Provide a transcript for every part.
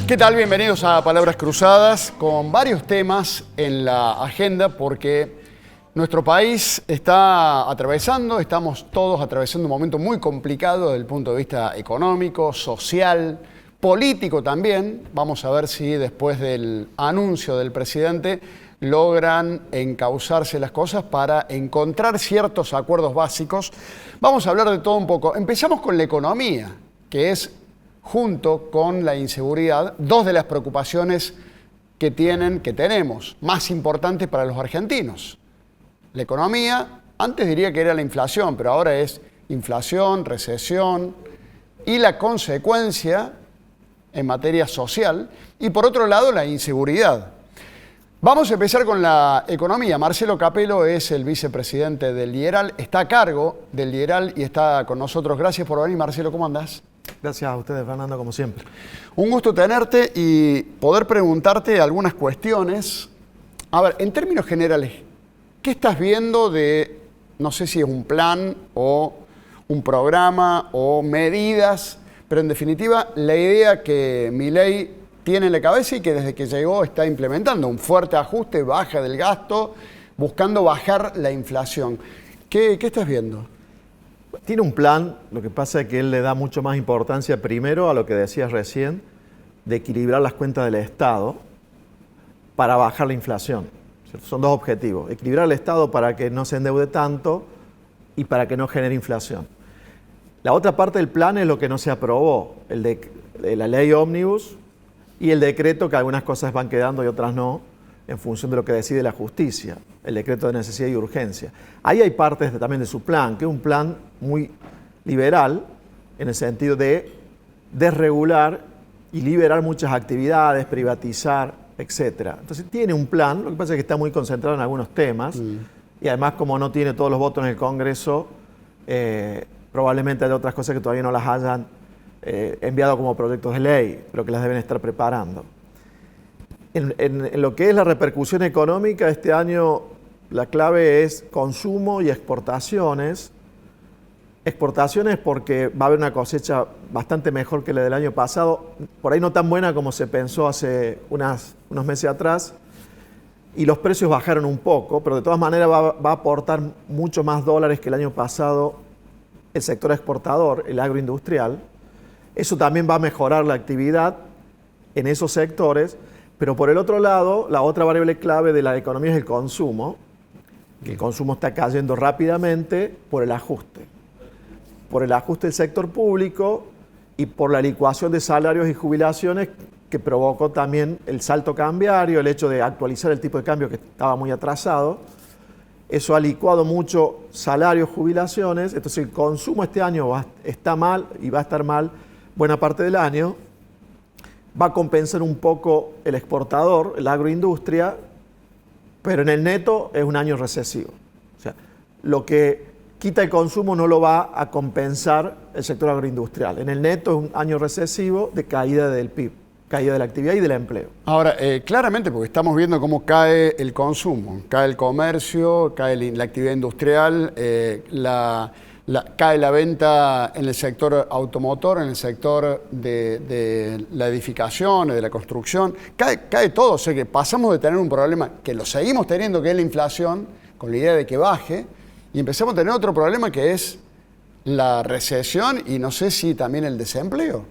¿Qué tal? Bienvenidos a Palabras Cruzadas, con varios temas en la agenda, porque nuestro país estamos todos atravesando un momento muy complicado desde el punto de vista económico, social, político también. Vamos a ver si después del anuncio del presidente logran encauzarse las cosas para encontrar ciertos acuerdos básicos. Vamos a hablar de todo un poco. Empezamos con la economía, que es, junto con la inseguridad, dos de las preocupaciones que tenemos más importantes para los argentinos. La economía, antes diría que era la inflación, pero ahora es inflación, recesión y la consecuencia en materia social. Y por otro lado, la inseguridad. Vamos a empezar con la economía. Marcelo Capello es el vicepresidente del Lideral, está a cargo del Lideral y está con nosotros. Gracias por venir, Marcelo, ¿cómo andás? Gracias a ustedes, Fernando, como siempre. Un gusto tenerte y poder preguntarte algunas cuestiones. A ver, en términos generales, ¿qué estás viendo de, no sé si es un plan o un programa o medidas, pero en definitiva la idea que Milei tiene en la cabeza y que desde que llegó está implementando un fuerte ajuste, baja del gasto, buscando bajar la inflación? ¿Qué estás viendo? Tiene un plan, lo que pasa es que él le da mucho más importancia primero a lo que decías recién, de equilibrar las cuentas del Estado para bajar la inflación. Son dos objetivos: equilibrar el Estado para que no se endeude tanto y para que no genere inflación. La otra parte del plan es lo que no se aprobó, el de la ley ómnibus y el decreto, que algunas cosas van quedando y otras no, en función de lo que decide la justicia, el decreto de necesidad y urgencia. Ahí hay partes también de su plan, que es un plan muy liberal, en el sentido de desregular y liberar muchas actividades, privatizar, etc. Entonces tiene un plan, lo que pasa es que está muy concentrado en algunos temas, y además, como no tiene todos los votos en el Congreso, probablemente hay otras cosas que todavía no las hayan enviado como proyectos de ley, pero que las deben estar preparando. En lo que es la repercusión económica, este año la clave es consumo y exportaciones. Exportaciones porque va a haber una cosecha bastante mejor que la del año pasado, por ahí no tan buena como se pensó hace unos meses atrás, y los precios bajaron un poco, pero de todas maneras va a aportar mucho más dólares que el año pasado el sector exportador, el agroindustrial. Eso también va a mejorar la actividad en esos sectores. Pero por el otro lado, la otra variable clave de la economía es el consumo. El consumo está cayendo rápidamente por el ajuste. Por el ajuste del sector público y por la licuación de salarios y jubilaciones que provocó también el salto cambiario, el hecho de actualizar el tipo de cambio que estaba muy atrasado. Eso ha licuado mucho salarios, jubilaciones. Entonces el consumo este año está mal y va a estar mal buena parte del año. Va a compensar un poco el exportador, la agroindustria, pero en el neto es un año recesivo. O sea, lo que quita el consumo no lo va a compensar el sector agroindustrial. En el neto es un año recesivo de caída del PIB, caída de la actividad y del empleo. Ahora, claramente, porque estamos viendo cómo cae el consumo, cae el comercio, cae la actividad industrial, cae la venta en el sector automotor, en el sector de la edificación, de la construcción, cae todo. O sea que pasamos de tener un problema que lo seguimos teniendo, que es la inflación, con la idea de que baje, y empezamos a tener otro problema que es la recesión y no sé si también el desempleo.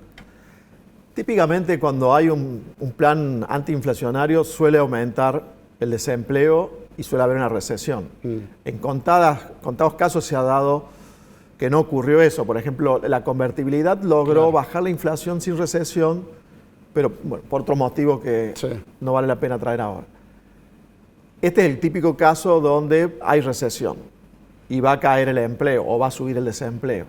Típicamente cuando hay un plan antiinflacionario suele aumentar el desempleo y suele haber una recesión. En contados casos se ha dado que no ocurrió eso. Por ejemplo, la convertibilidad logró bajar la inflación sin recesión, pero bueno, por otro motivo que no vale la pena traer ahora. Este es el típico caso donde hay recesión y va a caer el empleo o va a subir el desempleo.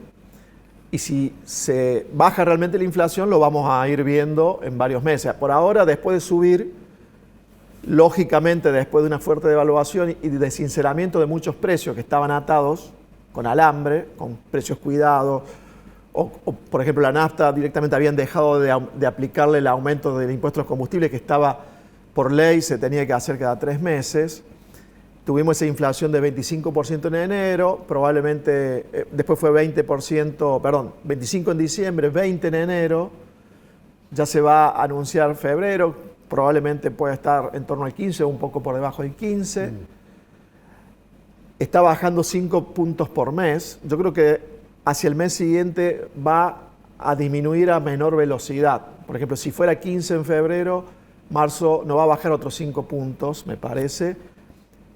Y si se baja realmente la inflación, lo vamos a ir viendo en varios meses. Por ahora, después de subir, lógicamente, después de una fuerte devaluación y de sinceramiento de muchos precios que estaban atados con alambre, con precios cuidados, o por ejemplo la nafta directamente habían dejado de aplicarle el aumento del impuesto a los combustibles que estaba por ley, se tenía que hacer cada 3 meses. Tuvimos esa inflación de 25% en enero, probablemente después fue 25 en diciembre, 20 en enero, Ya se va a anunciar febrero, probablemente pueda estar en torno al 15 o un poco por debajo del 15. Está bajando 5 puntos por mes. Yo creo que hacia el mes siguiente va a disminuir a menor velocidad. Por ejemplo, si fuera 15 en febrero, marzo no va a bajar otros 5 puntos, me parece,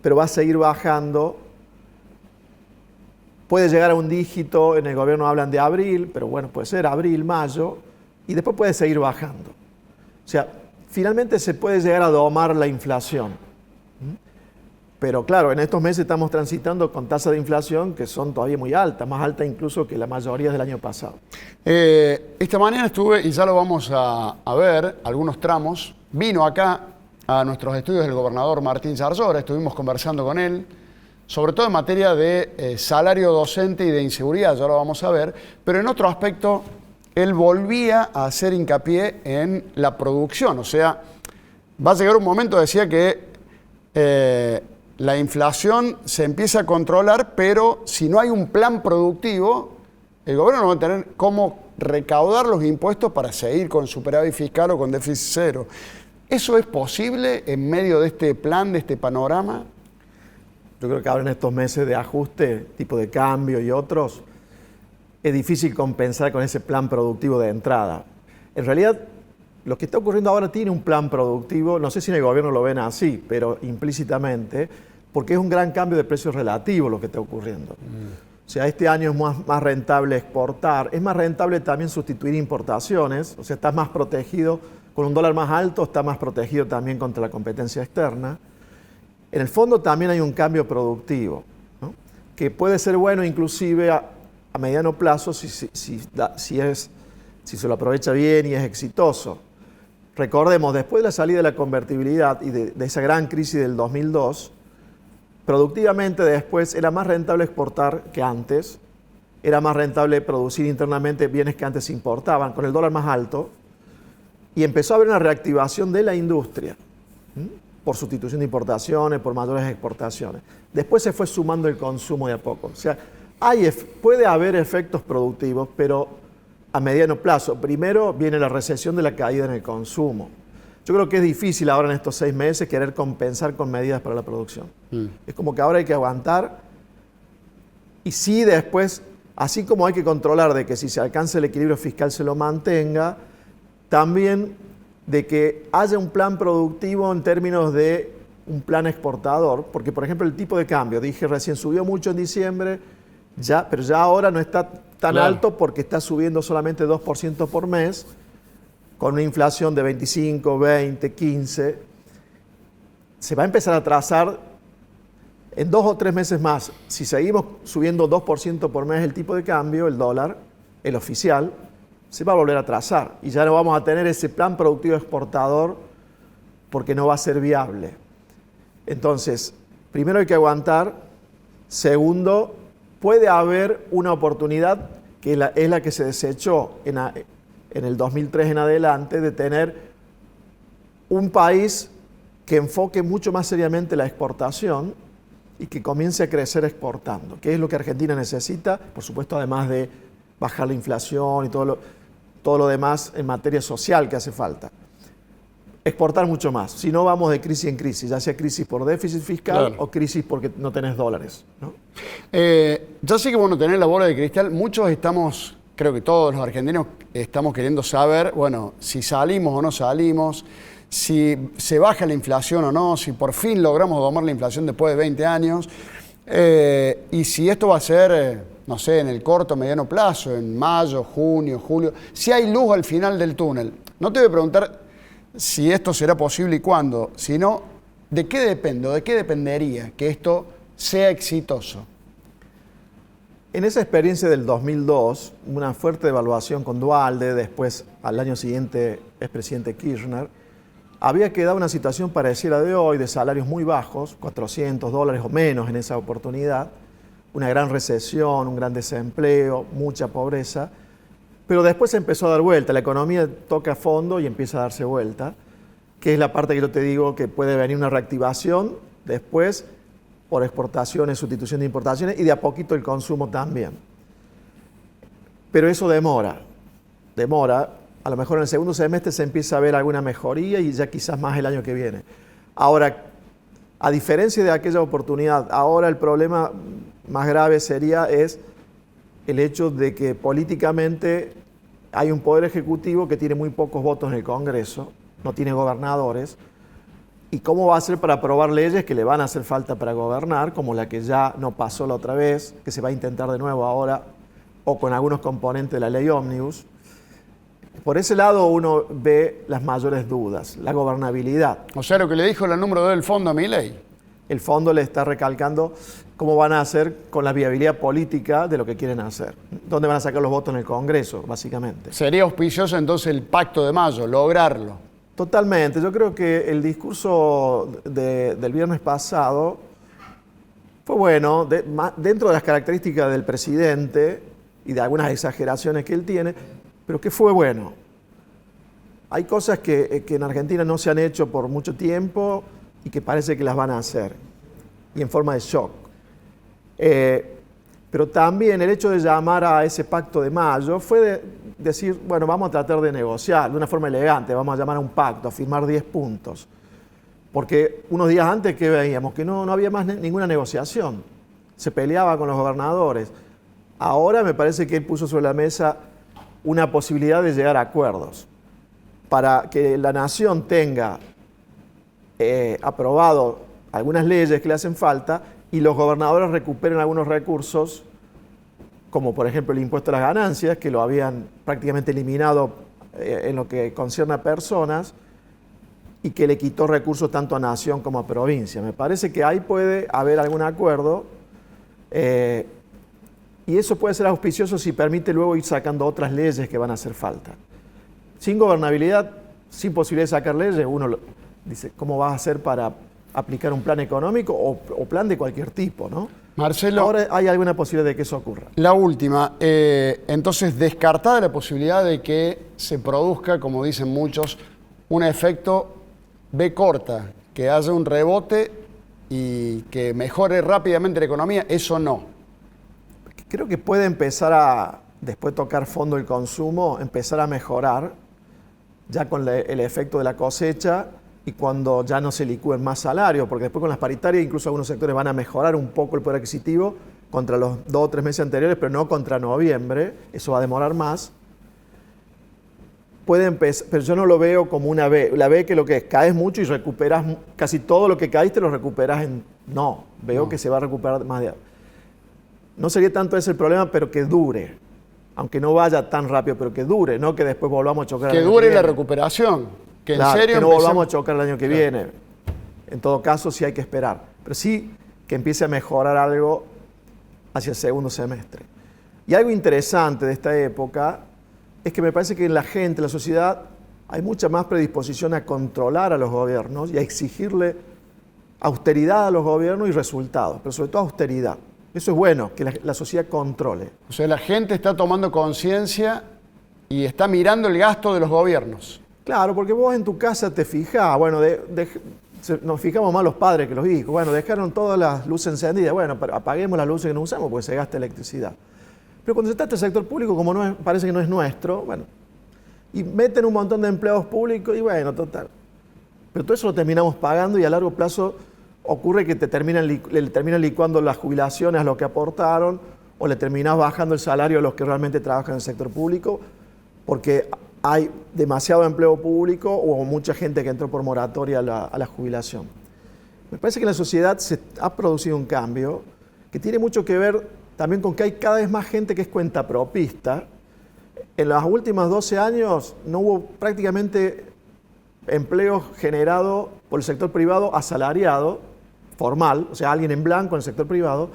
pero va a seguir bajando. Puede llegar a un dígito, en el gobierno hablan de abril, pero bueno, puede ser abril, mayo, y después puede seguir bajando. O sea, finalmente se puede llegar a domar la inflación. Pero claro, en estos meses estamos transitando con tasas de inflación que son todavía muy altas, más altas incluso que la mayoría del año pasado. Esta mañana estuve, y ya lo vamos a ver, algunos tramos. Vino acá a nuestros estudios el gobernador Martín Zarzora, estuvimos conversando con él, sobre todo en materia de salario docente y de inseguridad, ya lo vamos a ver, pero en otro aspecto, él volvía a hacer hincapié en la producción. O sea, va a llegar un momento, decía que la inflación se empieza a controlar, pero si no hay un plan productivo, el gobierno no va a tener cómo recaudar los impuestos para seguir con superávit fiscal o con déficit cero. ¿Eso es posible en medio de este plan, de este panorama? Yo creo que ahora en estos meses de ajuste, tipo de cambio y otros, es difícil compensar con ese plan productivo de entrada. En realidad, lo que está ocurriendo ahora tiene un plan productivo, no sé si en el gobierno lo ven así, pero implícitamente, porque es un gran cambio de precios relativos lo que está ocurriendo. O sea, este año es más rentable exportar, es más rentable también sustituir importaciones, o sea, estás más protegido, con un dólar más alto, está más protegido también contra la competencia externa. En el fondo también hay un cambio productivo, ¿no? Que puede ser bueno inclusive a mediano plazo si se lo aprovecha bien y es exitoso. Recordemos, después de la salida de la convertibilidad y de esa gran crisis del 2002, productivamente después era más rentable exportar que antes, era más rentable producir internamente bienes que antes se importaban, con el dólar más alto, y empezó a haber una reactivación de la industria, por sustitución de importaciones, por mayores exportaciones. Después se fue sumando el consumo de a poco. O sea, puede haber efectos productivos, pero a mediano plazo. Primero viene la recesión de la caída en el consumo. Yo creo que es difícil ahora en estos 6 meses querer compensar con medidas para la producción. Es como que ahora hay que aguantar y sí después, así como hay que controlar de que si se alcanza el equilibrio fiscal se lo mantenga, también de que haya un plan productivo en términos de un plan exportador, porque por ejemplo el tipo de cambio, dije recién, subió mucho en diciembre, pero ya ahora no está tan alto porque está subiendo solamente 2% por mes, con una inflación de 25, 20, 15. Se va a empezar a trazar en 2 o 3 meses más. Si seguimos subiendo 2% por mes el tipo de cambio, el dólar, el oficial, se va a volver a trazar. Y ya no vamos a tener ese plan productivo exportador porque no va a ser viable. Entonces, primero hay que aguantar. Segundo, puede haber una oportunidad que es la que se desechó en el 2003 en adelante, de tener un país que enfoque mucho más seriamente la exportación y que comience a crecer exportando, que es lo que Argentina necesita, por supuesto, además de bajar la inflación y todo lo demás en materia social que hace falta. Exportar mucho más, si no vamos de crisis en crisis, ya sea crisis por déficit fiscal o crisis porque no tenés dólares, ¿no? Ya sé que bueno, tener la bola de cristal, muchos estamos, creo que todos los argentinos estamos queriendo saber, bueno, si salimos o no salimos, si se baja la inflación o no, si por fin logramos domar la inflación después de 20 años, y si esto va a ser, no sé, en el corto o mediano plazo, en mayo, junio, julio, si hay luz al final del túnel. No te voy a preguntar si esto será posible y cuándo, sino de qué depende o de qué dependería que esto sea exitoso. En esa experiencia del 2002, una fuerte devaluación con Duhalde, después al año siguiente expresidente Kirchner, había quedado una situación parecida de hoy, de salarios muy bajos, $400 o menos en esa oportunidad, una gran recesión, un gran desempleo, mucha pobreza, pero después se empezó a dar vuelta, la economía toca a fondo y empieza a darse vuelta, que es la parte que yo te digo que puede venir una reactivación después por exportaciones, sustitución de importaciones y de a poquito el consumo también. Pero eso demora, A lo mejor en el segundo semestre se empieza a ver alguna mejoría y ya quizás más el año que viene. Ahora, a diferencia de aquella oportunidad, ahora el problema más grave es el hecho de que políticamente hay un poder ejecutivo que tiene muy pocos votos en el Congreso, no tiene gobernadores. ¿Y cómo va a hacer para aprobar leyes que le van a hacer falta para gobernar, como la que ya no pasó la otra vez, que se va a intentar de nuevo ahora, o con algunos componentes de la ley Ómnibus? Por ese lado uno ve las mayores dudas, la gobernabilidad. O sea, lo que le dijo la número 2 del fondo a Milei. El fondo le está recalcando cómo van a hacer con la viabilidad política de lo que quieren hacer. ¿Dónde van a sacar los votos en el Congreso, básicamente? Sería auspicioso entonces el pacto de mayo, lograrlo. Totalmente. Yo creo que el discurso del viernes pasado fue bueno, dentro de las características del presidente y de algunas exageraciones que él tiene, pero que fue bueno. Hay cosas que en Argentina no se han hecho por mucho tiempo y que parece que las van a hacer, y en forma de shock. Pero también el hecho de llamar a ese pacto de mayo fue de decir, bueno, vamos a tratar de negociar de una forma elegante, vamos a llamar a un pacto, a firmar 10 puntos. Porque unos días antes que veíamos que no había más ninguna negociación, se peleaba con los gobernadores. Ahora me parece que él puso sobre la mesa una posibilidad de llegar a acuerdos para que la nación tenga aprobado algunas leyes que le hacen falta y los gobernadores recuperen algunos recursos, como por ejemplo el impuesto a las ganancias, que lo habían prácticamente eliminado en lo que concierne a personas y que le quitó recursos tanto a nación como a provincia. Me parece que ahí puede haber algún acuerdo y eso puede ser auspicioso si permite luego ir sacando otras leyes que van a hacer falta. Sin gobernabilidad, sin posibilidad de sacar leyes, uno dice, ¿cómo vas a hacer para aplicar un plan económico o plan de cualquier tipo, ¿no? Marcelo, ahora hay alguna posibilidad de que eso ocurra. La última, entonces descartada la posibilidad de que se produzca, como dicen muchos, un efecto B corta, que haya un rebote y que mejore rápidamente la economía, eso no. Creo que puede empezar a, después de tocar fondo el consumo, empezar a mejorar ya con el efecto de la cosecha y cuando ya no se licúen más salarios, porque después con las paritarias incluso algunos sectores van a mejorar un poco el poder adquisitivo contra los 2 o 3 meses anteriores, pero no contra noviembre, eso va a demorar más. Puede empezar, pero yo no lo veo como una B, la B que lo que es, caes mucho y recuperas casi todo lo que caíste lo recuperas en... No, veo que se va a recuperar más de... No sería tanto ese el problema, pero que dure, aunque no vaya tan rápido, pero que dure, no que después volvamos a chocar. Que dure la recuperación. Que, claro, en serio que no volvamos a chocar el año que viene. En todo caso, sí hay que esperar. Pero sí que empiece a mejorar algo hacia el segundo semestre. Y algo interesante de esta época es que me parece que en la gente, en la sociedad, hay mucha más predisposición a controlar a los gobiernos y a exigirle austeridad a los gobiernos y resultados, pero sobre todo austeridad. Eso es bueno, que la sociedad controle. O sea, la gente está tomando conciencia y está mirando el gasto de los gobiernos. Claro, porque vos en tu casa te fijás, bueno, nos fijamos más los padres que los hijos, bueno, dejaron todas las luces encendidas, bueno, pero apaguemos las luces que no usamos porque se gasta electricidad. Pero cuando se trata del sector público, como no es, parece que no es nuestro, bueno, y meten un montón de empleados públicos y bueno, total. Pero todo eso lo terminamos pagando y a largo plazo ocurre que le terminan licuando las jubilaciones a los que aportaron o le terminás bajando el salario a los que realmente trabajan en el sector público porque hay demasiado empleo público o mucha gente que entró por moratoria a la jubilación. Me parece que en la sociedad se ha producido un cambio que tiene mucho que ver también con que hay cada vez más gente que es cuentapropista. En los últimos 12 años no hubo prácticamente empleo generado por el sector privado asalariado, formal, o sea, alguien en blanco en el sector privado.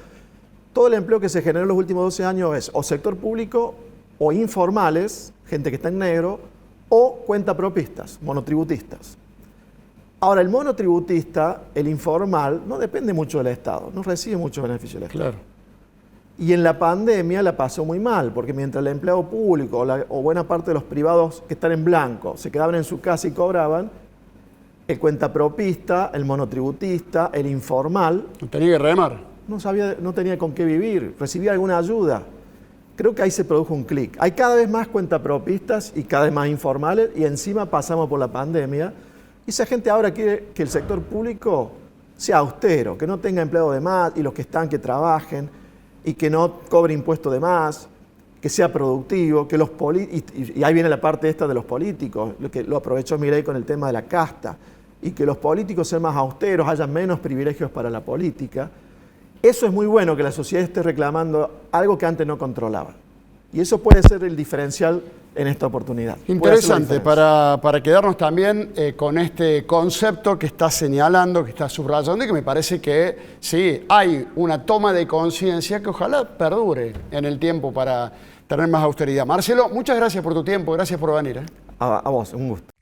Todo el empleo que se generó en los últimos 12 años es o sector público o informales, gente que está en negro, o cuentapropistas, monotributistas. Ahora, el monotributista, el informal, no depende mucho del Estado, no recibe mucho beneficio del Estado. Claro. Y en la pandemia la pasó muy mal, porque mientras el empleado público o buena parte de los privados que están en blanco se quedaban en su casa y cobraban, el cuentapropista, el monotributista, el informal... Tenía que remar. No tenía con qué vivir, recibía alguna ayuda. creo que ahí se produjo un clic. Hay cada vez más cuentapropistas y cada vez más informales y encima pasamos por la pandemia y esa gente ahora quiere que el sector público sea austero, que no tenga empleados de más y los que están que trabajen y que no cobre impuestos de más, que sea productivo, que los y ahí viene la parte esta de los políticos, lo que lo aprovechó Milei con el tema de la casta, y que los políticos sean más austeros, haya menos privilegios para la política. Eso es muy bueno, que la sociedad esté reclamando algo que antes no controlaba. Y eso puede ser el diferencial en esta oportunidad. Interesante, para quedarnos también con este concepto que está señalando, que está subrayando y que me parece que sí, hay una toma de conciencia que ojalá perdure en el tiempo para tener más austeridad. Marcelo, muchas gracias por tu tiempo, gracias por venir. A vos, un gusto.